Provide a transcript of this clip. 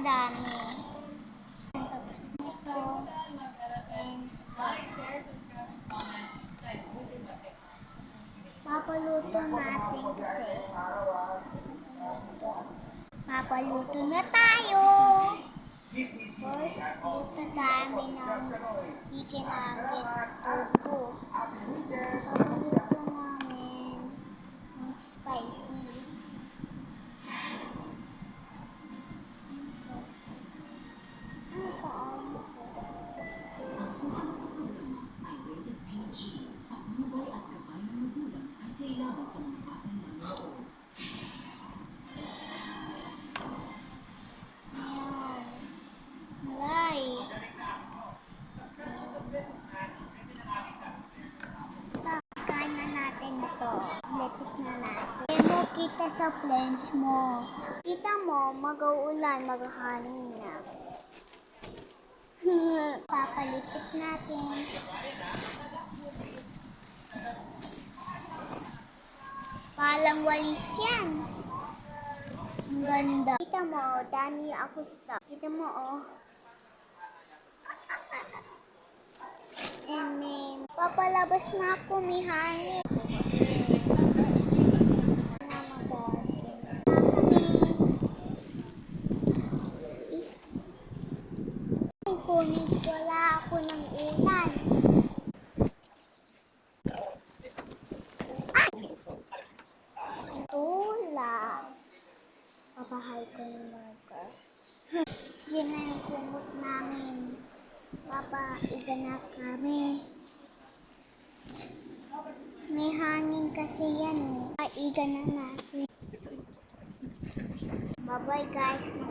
dami. Tapos nito, and papaluto natin kasi. Papaluto na tayo! First, luto namin ng ikinagit tubo. Papaluto namin ng spicy. Ano pa ang Ang susunod na programa ay rated PG at nubay at gabay ng magulang ay kailangan sa mga batang manood. Malay. Kain na natin ito. Letik na natin. Hindi mo kita sa plans mo. Kita mo, mag-uulan, maghahangin na. Papalitik natin. Palang walis yan. Ang ganda. Kita mo, dami ako stock. Kita mo, oh. And then, papalabas na ako, may hangin. Kunin wala ako ng ulan. Ay! Tula. Papahay ko yung burger. Yan na yung kumot namin. Papaiganap kami. May hangin kasi yan eh. Paiga na natin. Bye-bye guys.